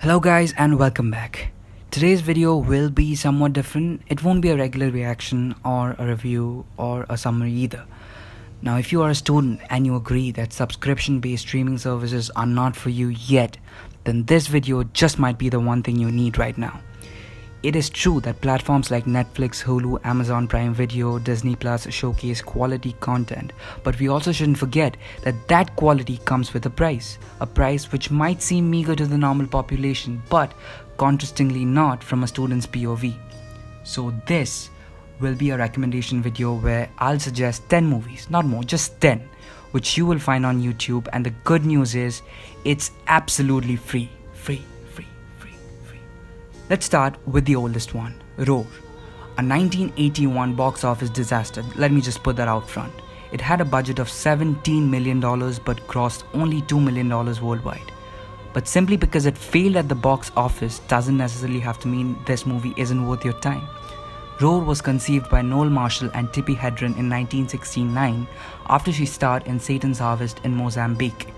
Hello guys and welcome back. Today's video will be somewhat different. It won't be a regular reaction or a review or a summary either. Now if you are a student and you agree that subscription based streaming services are not for you yet, then this video just might be the one thing you need right now. It is true that platforms like Netflix, Hulu, Amazon Prime Video, Disney Plus showcase quality content, but we also shouldn't forget that that quality comes with a price which might seem meager to the normal population, but contrastingly not from a student's POV. So this will be a recommendation video where I'll suggest 10 movies, not more, just 10, which you will find on YouTube, and the good news is it's absolutely free. Let's start with the oldest one, Roar, a 1981 box office disaster. Let me just put that out front. It had a budget of $17 million but grossed only $2 million worldwide. But simply because it failed at the box office doesn't necessarily have to mean this movie isn't worth your time. Roar was conceived by Noel Marshall and Tippi Hedren in 1969 after she starred in Satan's Harvest in Mozambique.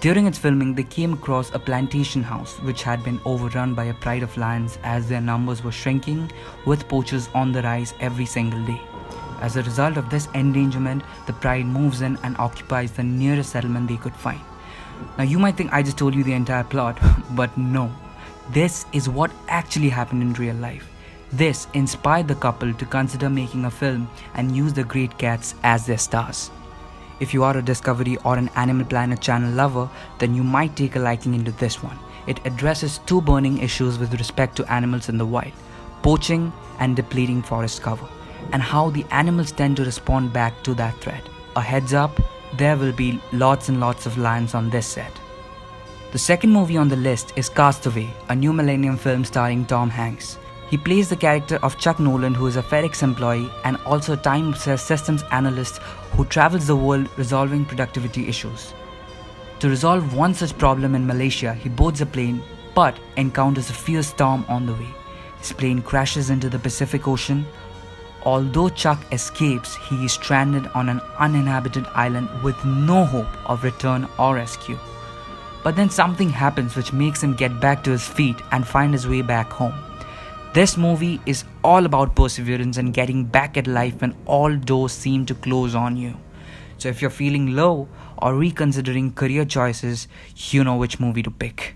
During its filming, they came across a plantation house which had been overrun by a pride of lions as their numbers were shrinking, with poachers on the rise every single day. As a result of this endangerment, the pride moves in and occupies the nearest settlement they could find. Now you might think I just told you the entire plot, but no. This is what actually happened in real life. This inspired the couple to consider making a film and use the great cats as their stars. If you are a Discovery or an Animal Planet channel lover, then you might take a liking into this one. It addresses two burning issues with respect to animals in the wild: poaching and depleting forest cover, and how the animals tend to respond back to that threat. A heads up, there will be lots and lots of lions on this set. The second movie on the list is Castaway, a New Millennium film starring Tom Hanks. He plays the character of Chuck Noland, who is a FedEx employee and also a time-obsessed systems analyst who travels the world resolving productivity issues. To resolve one such problem in Malaysia, he boards a plane but encounters a fierce storm on the way. His plane crashes into the Pacific Ocean. Although Chuck escapes, he is stranded on an uninhabited island with no hope of return or rescue. But then something happens which makes him get back to his feet and find his way back home. This movie is all about perseverance and getting back at life when all doors seem to close on you. So if you're feeling low or reconsidering career choices, you know which movie to pick.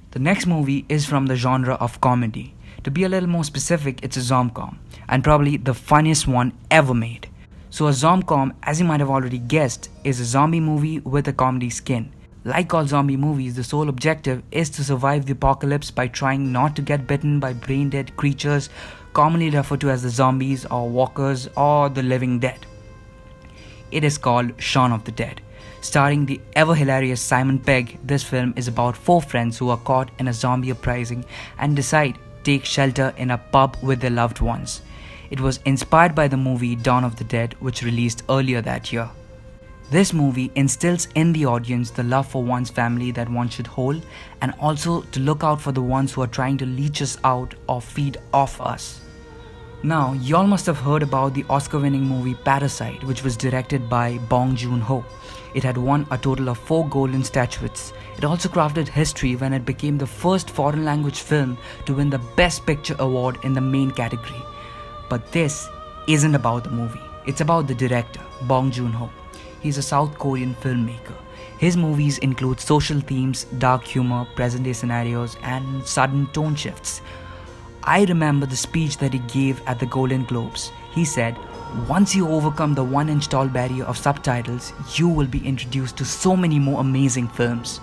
The next movie is from the genre of comedy. To be a little more specific, it's a zomcom, and probably the funniest one ever made. So a zomcom, as you might have already guessed, is a zombie movie with a comedy skin. Like all zombie movies, the sole objective is to survive the apocalypse by trying not to get bitten by brain-dead creatures commonly referred to as the zombies or walkers or the living dead. It is called Shaun of the Dead. Starring the ever-hilarious Simon Pegg, this film is about four friends who are caught in a zombie uprising and decide to take shelter in a pub with their loved ones. It was inspired by the movie Dawn of the Dead, which released earlier that year. This movie instills in the audience the love for one's family that one should hold, and also to look out for the ones who are trying to leech us out or feed off us. Now, y'all must have heard about the Oscar-winning movie Parasite, which was directed by Bong Joon-ho. It had won a total of 4 golden statuettes. It also crafted history when it became the first foreign language film to win the Best Picture award in the main category. But this isn't about the movie. It's about the director, Bong Joon-ho. He's a South Korean filmmaker. His movies include social themes, dark humor, present-day scenarios, and sudden tone shifts. I remember the speech that he gave at the Golden Globes. He said, "Once you overcome the 1-inch tall barrier of subtitles, you will be introduced to so many more amazing films."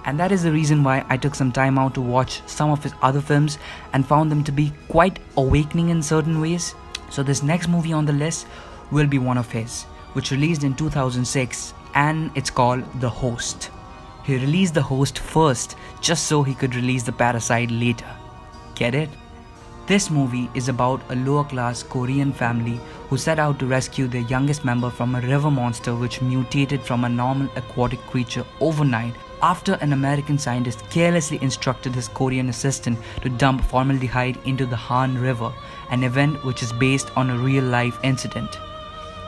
And that is the reason why I took some time out to watch some of his other films and found them to be quite awakening in certain ways. So this next movie on the list will be one of his, which released in 2006, and it's called The Host. He released The Host first just so he could release The Parasite later. Get it? This movie is about a lower-class Korean family who set out to rescue their youngest member from a river monster which mutated from a normal aquatic creature overnight after an American scientist carelessly instructed his Korean assistant to dump formaldehyde into the Han River, an event which is based on a real-life incident.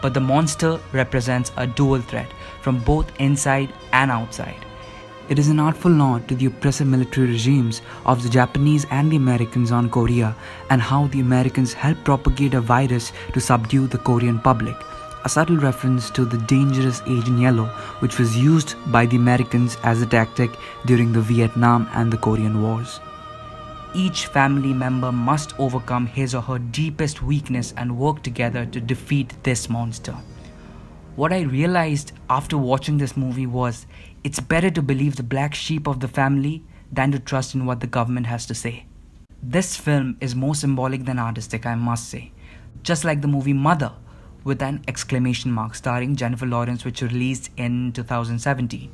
But the monster represents a dual threat from both inside and outside. It is an artful nod to the oppressive military regimes of the Japanese and the Americans on Korea and how the Americans helped propagate a virus to subdue the Korean public. A subtle reference to the dangerous Agent Yellow, which was used by the Americans as a tactic during the Vietnam and the Korean Wars. Each family member must overcome his or her deepest weakness and work together to defeat this monster. What I realized after watching this movie was it's better to believe the black sheep of the family than to trust in what the government has to say. This film is more symbolic than artistic, I must say. Just like the movie Mother, with an exclamation mark, starring Jennifer Lawrence, which released in 2017.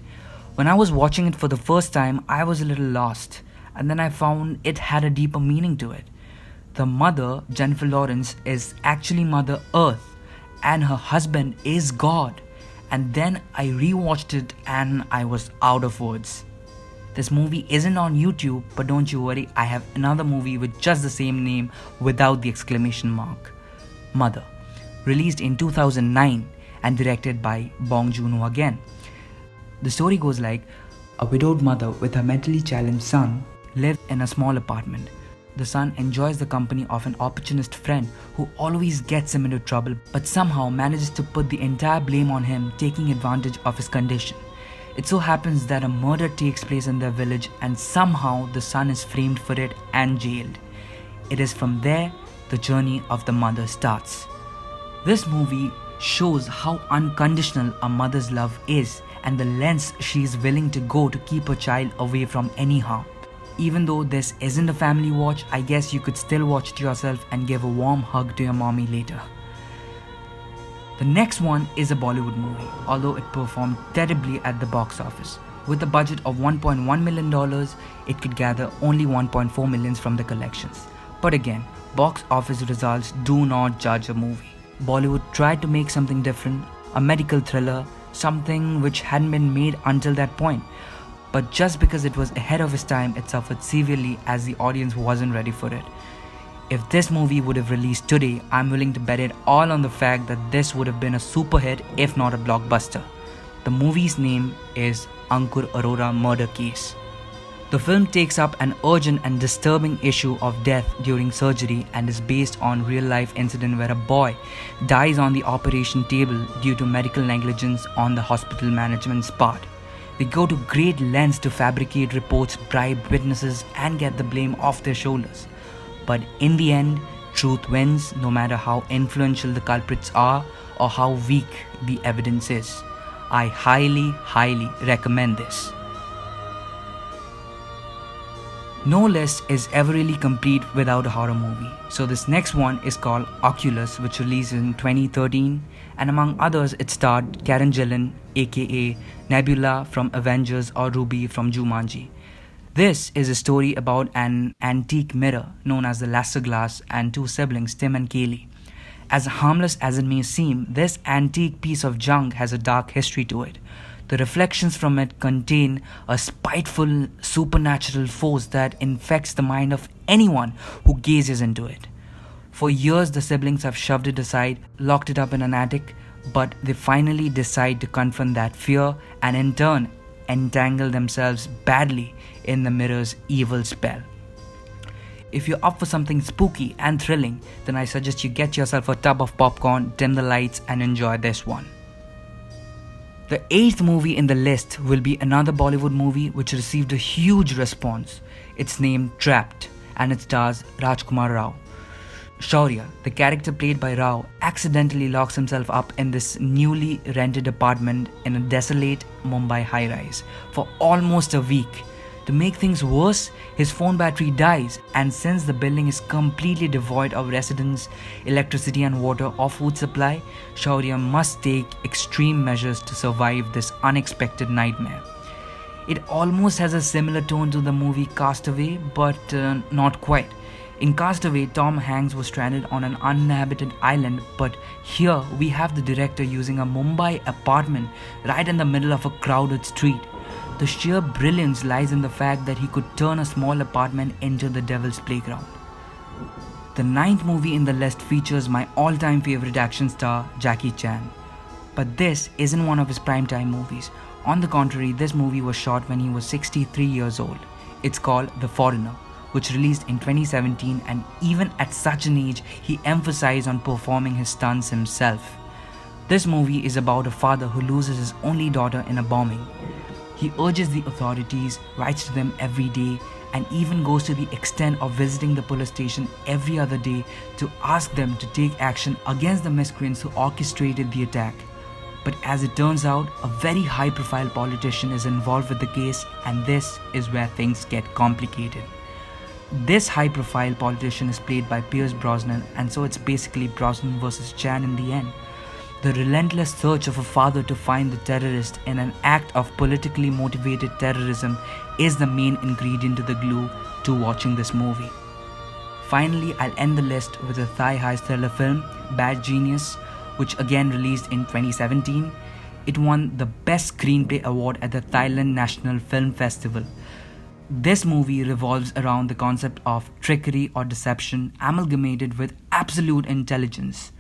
When I was watching it for the first time, I was a little lost, and then I found it had a deeper meaning to it. The mother, Jennifer Lawrence, is actually Mother Earth, and her husband is God. And then I rewatched it and I was out of words. This movie isn't on YouTube, but don't you worry, I have another movie with just the same name without the exclamation mark. Mother, released in 2009 and directed by Bong Joon-ho again. The story goes like, a widowed mother with her mentally challenged son lives in a small apartment. The son enjoys the company of an opportunist friend who always gets him into trouble but somehow manages to put the entire blame on him, taking advantage of his condition. It so happens that a murder takes place in their village and somehow the son is framed for it and jailed. It is from there the journey of the mother starts. This movie shows how unconditional a mother's love is and the lengths she is willing to go to keep her child away from any harm. Even though this isn't a family watch, I guess you could still watch it yourself and give a warm hug to your mommy later. The next one is a Bollywood movie, although it performed terribly at the box office. With a budget of $1.1 million, it could gather only $1.4 million from the collections. But again, box office results do not judge a movie. Bollywood tried to make something different, a medical thriller, something which hadn't been made until that point. But just because it was ahead of its time, it suffered severely as the audience wasn't ready for it. If this movie would have released today, I'm willing to bet it all on the fact that this would have been a super hit if not a blockbuster. The movie's name is Ankur Arora Murder Case. The film takes up an urgent and disturbing issue of death during surgery and is based on real-life incident where a boy dies on the operation table due to medical negligence on the hospital management's part. They go to great lengths to fabricate reports, bribe witnesses, and get the blame off their shoulders. But in the end, truth wins no matter how influential the culprits are or how weak the evidence is. I highly recommend this. No list is ever really complete without a horror movie. So this next one is called Oculus, which released in 2013, and among others it starred Karen Gillan, aka Nebula from Avengers or Ruby from Jumanji. This is a story about an antique mirror known as the Lasser Glass and two siblings, Tim and Kaylee. As harmless as it may seem, this antique piece of junk has a dark history to it. The reflections from it contain a spiteful supernatural force that infects the mind of anyone who gazes into it. For years, the siblings have shoved it aside, locked it up in an attic, but they finally decide to confront that fear and in turn entangle themselves badly in the mirror's evil spell. If you're up for something spooky and thrilling, then I suggest you get yourself a tub of popcorn, dim the lights, and enjoy this one. The 8th movie in the list will be another Bollywood movie which received a huge response. It's named Trapped and it stars Rajkumar Rao. Shaurya, the character played by Rao, accidentally locks himself up in this newly rented apartment in a desolate Mumbai high-rise for almost a week. To make things worse, his phone battery dies, and since the building is completely devoid of residents, electricity and water or food supply, Shaurya must take extreme measures to survive this unexpected nightmare. It almost has a similar tone to the movie Castaway, but not quite. In Castaway, Tom Hanks was stranded on an uninhabited island, but here we have the director using a Mumbai apartment right in the middle of a crowded street. The sheer brilliance lies in the fact that he could turn a small apartment into the devil's playground. The 9th movie in the list features my all-time favorite action star, Jackie Chan. But this isn't one of his primetime movies. On the contrary, this movie was shot when he was 63 years old. It's called The Foreigner, which released in 2017, and even at such an age, he emphasized on performing his stunts himself. This movie is about a father who loses his only daughter in a bombing. He urges the authorities, writes to them every day, and even goes to the extent of visiting the police station every other day to ask them to take action against the miscreants who orchestrated the attack. But as it turns out, a very high-profile politician is involved with the case, and this is where things get complicated. This high-profile politician is played by Pierce Brosnan, and so it's basically Brosnan versus Chan in the end. The relentless search of a father to find the terrorist in an act of politically motivated terrorism is the main ingredient to the glue to watching this movie. Finally, I'll end the list with a thigh heist thriller film, Bad Genius, which again released in 2017. It won the Best Screenplay Award at the Thailand National Film Festival. This movie revolves around the concept of trickery or deception amalgamated with absolute intelligence.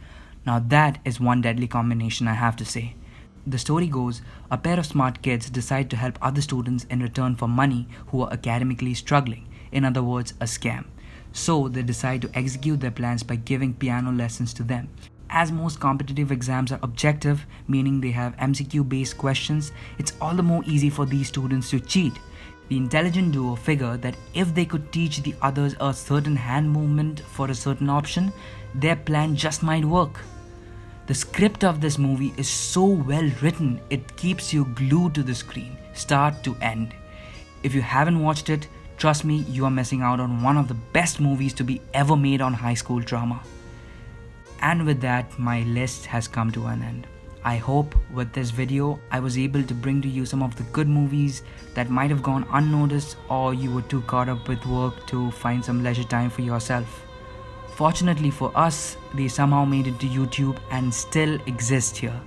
Now that is one deadly combination, I have to say. The story goes, a pair of smart kids decide to help other students in return for money who are academically struggling, in other words, a scam. So they decide to execute their plans by giving piano lessons to them. As most competitive exams are objective, meaning they have MCQ based questions, it's all the more easy for these students to cheat. The intelligent duo figure that if they could teach the others a certain hand movement for a certain option, their plan just might work. The script of this movie is so well written, it keeps you glued to the screen, start to end. If you haven't watched it, trust me, you are missing out on one of the best movies to be ever made on high school drama. And with that, my list has come to an end. I hope with this video, I was able to bring to you some of the good movies that might have gone unnoticed, or you were too caught up with work to find some leisure time for yourself. Fortunately for us, they somehow made it to YouTube and still exist here.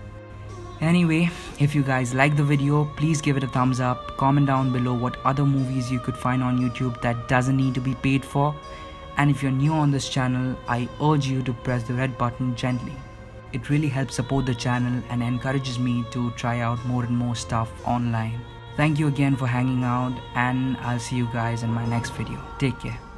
Anyway, if you guys like the video, please give it a thumbs up, comment down below what other movies you could find on YouTube that doesn't need to be paid for. And if you're new on this channel, I urge you to press the red button gently. It really helps support the channel and encourages me to try out more and more stuff online. Thank you again for hanging out, and I'll see you guys in my next video. Take care.